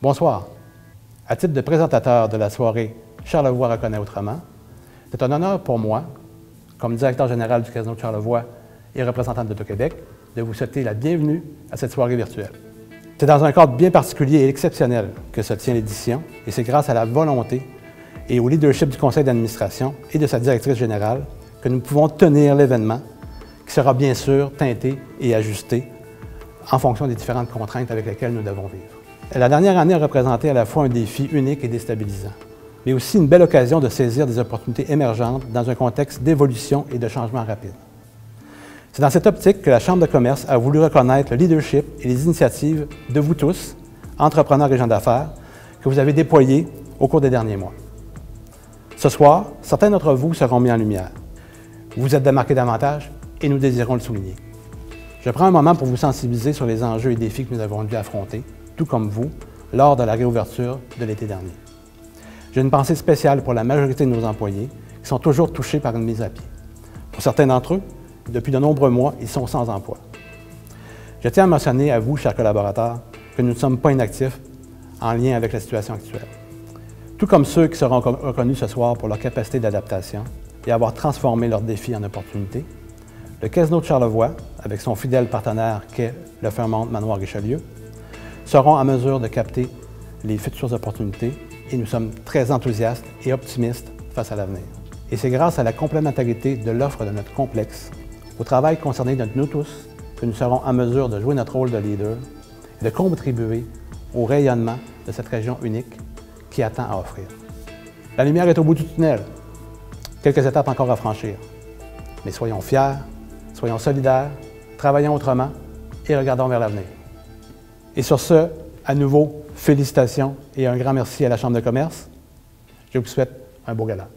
Bonsoir. À titre de présentateur de la soirée Charlevoix reconnaît autrement, c'est un honneur pour moi, comme directeur général du Casino de Charlevoix et représentant d'Auto-Québec, de vous souhaiter la bienvenue à cette soirée virtuelle. C'est dans un cadre bien particulier et exceptionnel que se tient l'édition, et c'est grâce à la volonté et au leadership du conseil d'administration et de sa directrice générale que nous pouvons tenir l'événement, qui sera bien sûr teinté et ajusté en fonction des différentes contraintes avec lesquelles nous devons vivre. La dernière année a représenté à la fois un défi unique et déstabilisant, mais aussi une belle occasion de saisir des opportunités émergentes dans un contexte d'évolution et de changement rapide. C'est dans cette optique que la Chambre de commerce a voulu reconnaître le leadership et les initiatives de vous tous, entrepreneurs et gens d'affaires, que vous avez déployés au cours des derniers mois. Ce soir, certains d'entre vous seront mis en lumière. Vous vous êtes démarqués davantage et nous désirons le souligner. Je prends un moment pour vous sensibiliser sur les enjeux et défis que nous avons dû affronter, tout comme vous, lors de la réouverture de l'été dernier. J'ai une pensée spéciale pour la majorité de nos employés qui sont toujours touchés par une mise à pied. Pour certains d'entre eux, depuis de nombreux mois, ils sont sans emploi. Je tiens à mentionner à vous, chers collaborateurs, que nous ne sommes pas inactifs en lien avec la situation actuelle. Tout comme ceux qui seront reconnus ce soir pour leur capacité d'adaptation et avoir transformé leurs défis en opportunités, le Casino de Charlevoix, avec son fidèle partenaire qu'est le Fairmont Manoir Richelieu, seront en mesure de capter les futures opportunités et nous sommes très enthousiastes et optimistes face à l'avenir. Et c'est grâce à la complémentarité de l'offre de notre complexe, au travail concerné de nous tous, que nous serons en mesure de jouer notre rôle de leader et de contribuer au rayonnement de cette région unique qui attend à offrir. La lumière est au bout du tunnel. Quelques étapes encore à franchir. Mais soyons fiers, soyons solidaires, travaillons autrement et regardons vers l'avenir. Et sur ce, à nouveau, félicitations et un grand merci à la Chambre de commerce. Je vous souhaite un beau gala.